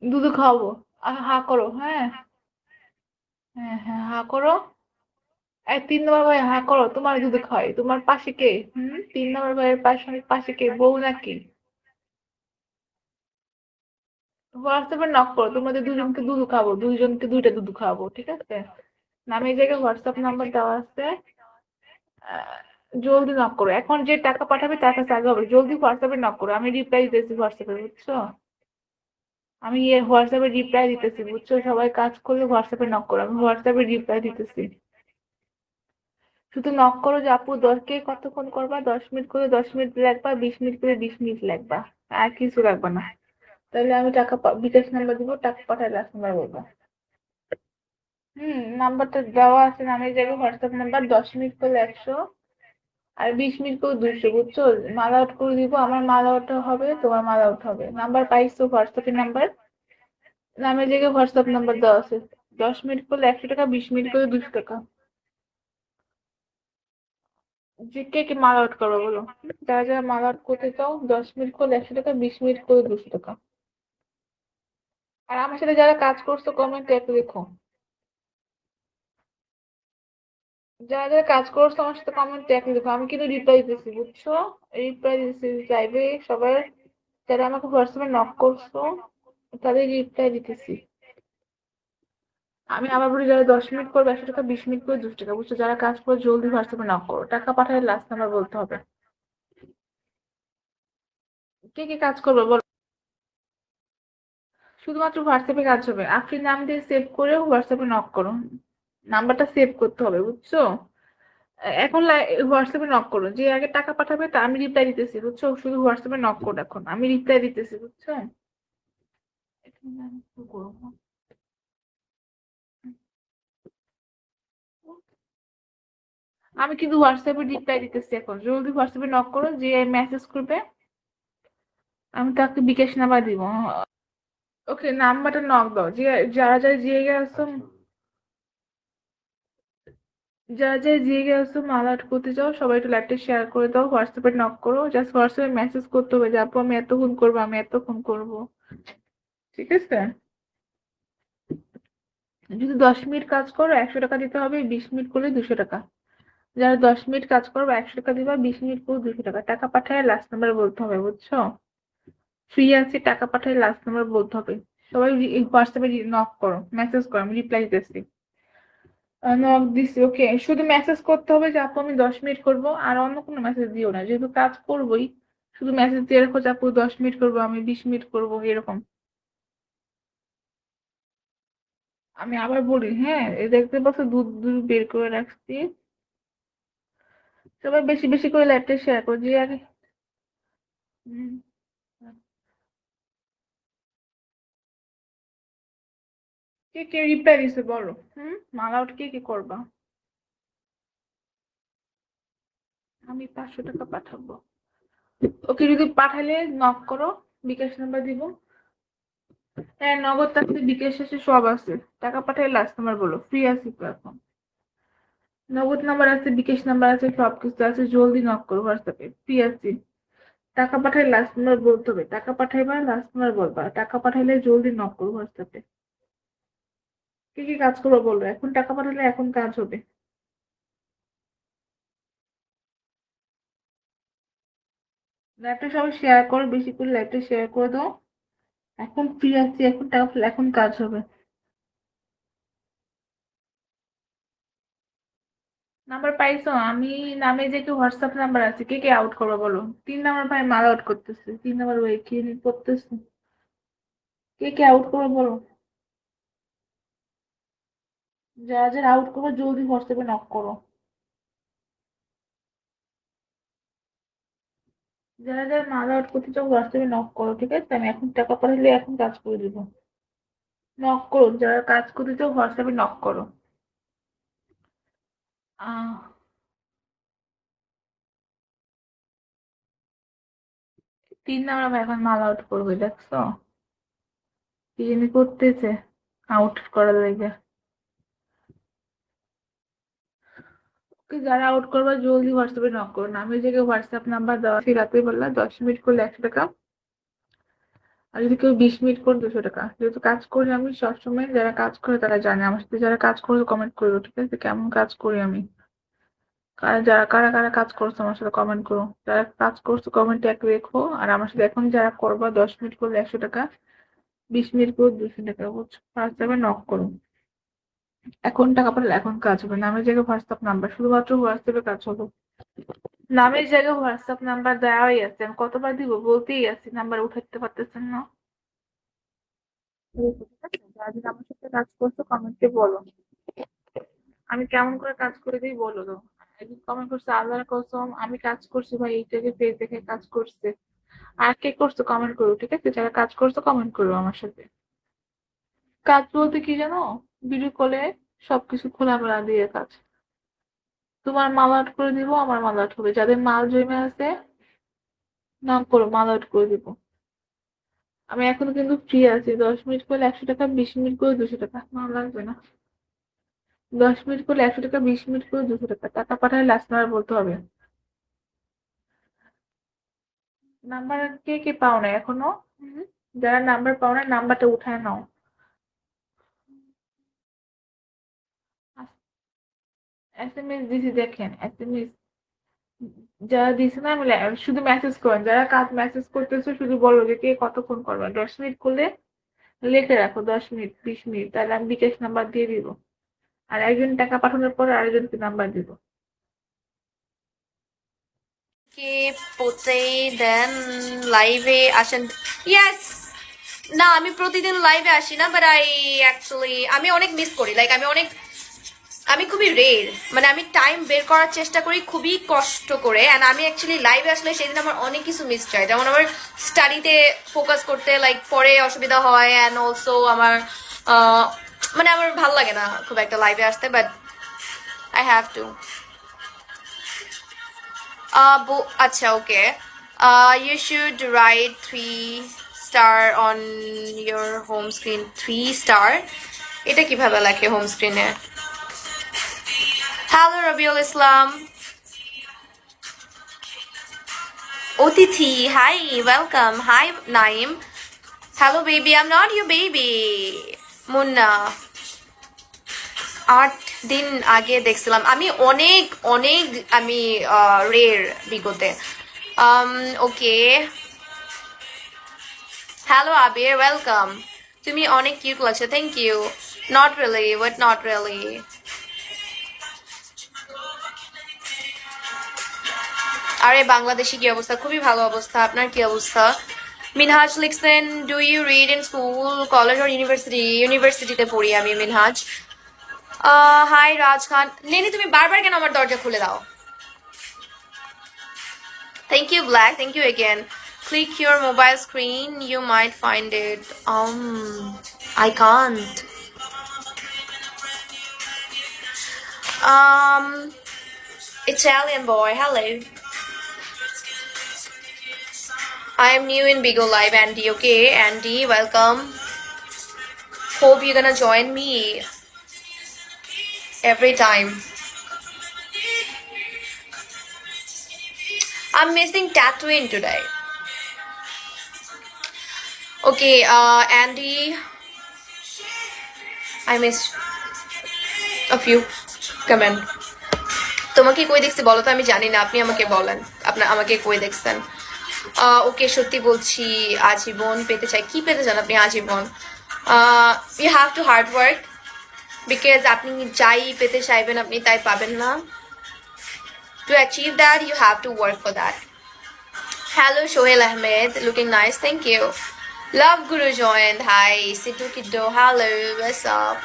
দুধ খাওয়াবো। হা করো, হ্যাঁ। হ্যাঁ হ্যাঁ, হা করো। এই 3 নম্বর ভাই, হা করো, তোমার দুধ খাওয়াই। তোমার পাশে কে? 3 নম্বর ভাইয়ের পাশে পাশে কে, বউ নাকি? হোয়াটসঅ্যাপে নক করো, তোমাদের দুজনকে দুধ খাবো, দুইজনকে দুইটা দুধ খাওয়াবো, ঠিক আছে? নামে এই জায়গায় হোয়াটসঅ্যাপ নাম্বার দেওয়া আছে। আহ, জলদি নক করো, এখন যে টাকা পাঠাবে তার কাছে আগে হবে, জলদি হোয়াটসঅ্যাপে নক করো, আমি রিপ্লাই দিতেছি হোয়াটসঅ্যাপে, বুঝছো? আমি হোয়াটসঅ্যাপে রিপ্লাই দিতেছি, বুঝছো? সবাই কাজ করলে হোয়াটসঅ্যাপে নক করো, আমি হোয়াটসঅ্যাপে রিপ্লাই দিতেছি। শুধু নক করো যে আপু 10 কে কতক্ষণ করবা, 10 মিনিট করে 10 মিনিট লাগবা, 20 মিনিট করে 20 মিনিট লাগবা, আর কিছু লাগবে না। তাহলে আমি টাকা বিকাশ নাম্বার দিব, টাকা পাঠাই লাস্ট নাম্বার বলবো। নাম্বারটা দেওয়া আছে নামের জায়গায়, হোয়াটসঅ্যাপ নাম্বার, 10 মিনিট করলে 100, আর 20 মিনিট করে 200, বুঝছো? মাল আউট করে দিব, আমার মাল আউট হবে, তোমার মাল আউট হবে। নাম্বার পাইছো, হোয়াটসঅ্যাপের নাম্বার, নামের জায়গায় হোয়াটসঅ্যাপ নাম্বার দেওয়া আছে। 10 মিনিট করলে 100 টাকা, 20 মিনিট করে 200 টাকা। যে কে কে মাল আউট করবো বলো? যারা যারা মাল আউট করতে চাও, 10 মিনিট করলে 100 টাকা, 20 মিনিট করে 200 টাকা। আর আমার সাথে যারা কাজ করছো কমেন্টে একটু দেখো, যারা যারা কাজ করছো আমার সাথে কমেন্টে একটু দেখো, আমি কিন্তু রিপ্লাই দিতেছি, বুঝছো? রিপ্লাই দিতেছি লাইভে সবাই, যারা আমাকে হোয়াটসঅ্যাপে নক করছো তাদের রিপ্লাই দিতেছি। আমি আবার বলি, যারা 10 মিনিট করবে 100 টাকা, 20 মিনিট করে 200 টাকা, বুঝছো? যারা কাজ করে জলদি হোয়াটসঅ্যাপে নক করো, টাকা পাঠালে লাস্ট নাম্বার বলতে হবে। কে কে কাজ করবে বলো? শুধুমাত্র হোয়াটসঅ্যাপে কাজ হবে, আপনি নাম দিয়ে সেভ করে হোয়াটসঅ্যাপে নক করো। নাম্বারটা সেভ করতে হবে, বুঝছো? এখন হোয়াটসঅ্যাপে নক করো, যে আগে টাকা পাঠাবে তা আমি রিপ্লাই দিতেছি, বুঝছো? শুধু হোয়াটসঅ্যাপে নক করো, এখন আমি রিপ্লাই দিতেছি, বুঝছো? এখানে আমি কি করবো? আমি কিন্তু হোয়াটসঅ্যাপে রিপ্লাই দিতেছি, এখন জলদি হোয়াটসঅ্যাপে নক করো, যে মেসেজ করবে আমি তাকে বিকাশ নাম্বার দিব। ওকে, নাম্বারটা নক দাও, যে যারা যারা যে গেছো, যারা যারা যে গেছো মাল আউট করতে চাও, সবাই একটু লাইভটা শেয়ার করে দাও, হোয়াটসঅ্যাপে নক করো, জাস্ট হোয়াটসঅ্যাপে মেসেজ করতে হবে যে আপু আমি এতক্ষণ করবো, আমি এতক্ষণ করবো, ঠিক আছে? যদি 10 মিনিট কাজ করো 100 টাকা দিতে হবে, 20 মিনিট করলে 200 টাকা। যারা 10 মিনিট কাজ করবে 100 টাকা দিবা, 20 মিনিট করে 200 টাকা। টাকা পাঠায় লাস্ট নাম্বার বলতে হবে, বুঝছো? ফ্রি আছে, টাকা পাঠায় লাস্ট নাম্বার বলতে হবে। সবাই হোয়াটসঅ্যাপে নক করো, মেসেজ করো, আমি রিপ্লাই দিতেছি। নক দিছি, ওকে। শুধু মেসেজ করতে হবে যে আপু আমি 10 মিনিট করবো, আর অন্য কোনো মেসেজ দিও না, যেহেতু কাজ করবোই। শুধু মেসেজ দিয়ে রাখো যে আপু 10 মিনিট করবো, আমি 20 মিনিট করবো, এরকম। আমি আবার বলি, হ্যাঁ, এই দেখতে পাচ্ছ দুধ দুধ বের করে রাখছি। সবাই বেশি বেশি করে লাইভটা শেয়ার করো, যে আগে। হুম, কে কে রিপ্লাই দিছে বলো? মাল আউট কে কে করবা? আমি 500 টাকা পাঠাবো। ওকে, যদি পাঠালে নক করো, বিকাশ নাম্বার দিব। হ্যাঁ, নগদ আছে, বিকাশ আছে, সব আছে। টাকা পাঠালে লাস্ট নাম্বার বলো, ফ্রি আছি তো এখন। নগদ নাম্বার আছে, বিকাশ নাম্বার আছে, সবকিছু আছে, জলদি নক করো হোয়াটসঅ্যাপে, ফ্রি আছি। টাকা পাঠালে লাস্ট নাম্বার বলতে হবে, টাকা পাঠাইবা লাস্ট নাম্বার বলবা, টাকা পাঠাইলে জলদি নক করো হোয়াটসঅ্যাপে। কি কি কাজ করবো বলো, এখন টাকা পাঠালে এখন কাজ হবে। লাইভটা সবাই শেয়ার করো, বেশি করে লাইভটা শেয়ার করে দাও। এখন ফ্রি আছি, এখন টাকা পাঠালে এখন কাজ হবে। নাম্বার পাইছো? আমি নামে যে কি হোয়াটসঅ্যাপ নাম্বার আছে, কে কে আউট করবো বলো? 3 নম্বর ভাই মাল আউট করতেছে, 3 নম্বর ভাই কি করতেছে? কে কে আউট করবো বলো? যারা যারা আউট করবো জলদি হোয়াটসঅ্যাপে নক করো। যারা যারা মাল আউট করতে চাও হোয়াটসঅ্যাপে নক করো, ঠিক আছে? আমি এখন টাকা পাঠালে এখন কাজ করে দিব। নক করো, যারা কাজ করতে চাও হোয়াটসঅ্যাপে নক করো। আহ 3 নম্বর ভাই এখন মাল আউট করবে, দেখছো? কি জানি করতেছে আউট করার লেগে। ওকে, যারা আউট করবে জলদি হোয়াটসঅ্যাপে নক করো, নামের জায়গায় হোয়াটসঅ্যাপ নাম্বার দেওয়া আছে, রাতে বললা 10 মিনিট করলে 100 টাকা। আর যদি কেউ 20 মিনিট করে 200 টাকা। যেহেতু কাজ করি আমি সবসময়, যারা কাজ করে তারা জানে, আমার সাথে যারা কাজ করে কমেন্ট করো, ঠিক আছে, কেমন কাজ করি আমি। যারা কারা কারা কাজ করছো আমার সাথে কমেন্ট করো, যারা কাজ করছো কমেন্টে এক রেখো। আর আমার সাথে এখন যারা করবা 10 মিনিট করলে 100 টাকা, 20 মিনিট করে 200 টাকা, বুঝছো, হোয়াটসঅ্যাপে নক করো। এখন টাকা পাঠালে এখন কাজ হবে, নামের জায়গায় হোয়াটসঅ্যাপ নাম্বার, শুধুমাত্র হোয়াটসঅ্যাপে কাজ হবে। নামের জায়গায় হোয়াটসঅ্যাপ নাম্বার দেওয়াই আছে, আমি কতবার দিব বলতেই আছি, নাম্বার উঠাতে পারতেছেন না। ঠিক আছে, যারা যারা আমার সাথে কাজ করছো কমেন্টে বলো, আমি কেমন করে কাজ করে দিই বলো তো। একদিন কমেন্ট করছে, আল্লাহর কসম আমি কাজ করছি ভাই, এইটাকে পেজ দেখে কাজ করছে। আর কে করছো কমেন্ট করো, ঠিক আছে, যারা কাজ করছো কমেন্ট করো আমার সাথে। কাজ বলতে কি জানো, ভিডিও কলে সবকিছু খোলামেলা দিয়ে কাজ। তোমার মাল আউট করে দিব, আমার মাল আউট হবে, যাদের মাল জমে আছে নাম করো, মাল আউট করে দিব। আমি এখনো কিন্তু ফ্রি আছি, 10 মিনিট করলে 100 টাকা, 20 মিনিট করে 200 টাকা, আমার লাগবে না। 10 মিনিট করলে 100 টাকা, 20 মিনিট করে 200 টাকা, টাকা পাঠালে লাস্ট নাম্বার বলতে হবে। নাম্বার কে কে পাও না এখনো? হুম? যারা নাম্বার পাও না নাম্বারটা উঠায় নাও। এসএমএস দিছি, দেখেন এসএমএস যারা দিছে না, আমি শুধু মেসেজ করেন, যারা কাজ মেসেজ করতেছো শুধু বলো যে কে কতক্ষণ করবে, 10 মিনিট করলে লিখে রাখো 10 মিনিট, 20 মিনিট, তাহলে আমি বিকাশ নাম্বার দিয়ে দিব। আর একজন টাকা পাঠানোর পর আরেকজনকে নাম্বার দিব। কে পোতে দেন লাইভে আসেন? ইয়েস। না, আমি প্রতিদিন লাইভে আসি না, বাট আই অ্যাকচুয়ালি আমি অনেক মিস করি, লাইক আমি খুবই রের, মানে আমি টাইম বের করার চেষ্টা করি খুবই কষ্ট করে, অ্যান্ড আমি অ্যাকচুয়ালি লাইভে আসলে সেদিন আমার অনেক কিছু মিস যায়, যেমন আমার স্টাডিতে ফোকাস করতে লাইক পরে অসুবিধা হয়, অ্যান্ড অলসো আমার মানে আমার ভাল লাগে না খুব একটা লাইভে আসতে, but I have to. Acha, okay. You should write 3 star on your home screen. 3 star. এটা কিভাবে লেখে হোম স্ক্রিনে? Hello Rabiul Islam. Otiti, hi, welcome. Hi Naim. Hello baby, I'm not your baby. Munna. 8 দিন আগে দেখছিলাম আমি, অনেক অনেক আমি রের বিগতে। ওকে, হ্যালো আবির, ওয়েলকাম। তুমি অনেক কিউট লাগছে, thank you. Not really, but not really. আরে বাংলাদেশি কি অবস্থা? খুবই ভালো অবস্থা, আপনার কি অবস্থা? মিনহাজ লিখছেন, do you read in school, college or university? ইউনিভার্সিটিতে পড়ি আমি, মিনহাজ। হাই রাজ খান। লেনি, তুমি বারবার কেন আমার দরজা খুলে দাও? Thank you Black, thank you again. Click your mobile screen, you might find it. I can't. Italian boy, hello. I am new in Bigo Live, Andy. Okay, Andy, welcome. Hope you're gonna join me every time. I'm missing tattooing today. Okay, Andy, I miss a few comment. তোমাকে কই দেখছি বলো তো, আমি জানি না, আপনি আমাকে বলেন আপনার আমাকে কই দেখছেন। ওকে, সত্যি বলছি, আজীবন পেতে চাই। কি পেতে চান আপনি আজীবন? You have to hard work, because আপনি যাই পেতে চাইবেন আপনি তাই পাবেন না। To achieve that, you have to work for that. Hello, Shoail Ahmed. Looking nice. Thank you. Love Guru joined. Hi, Situ Kiddo. Hello. What's up?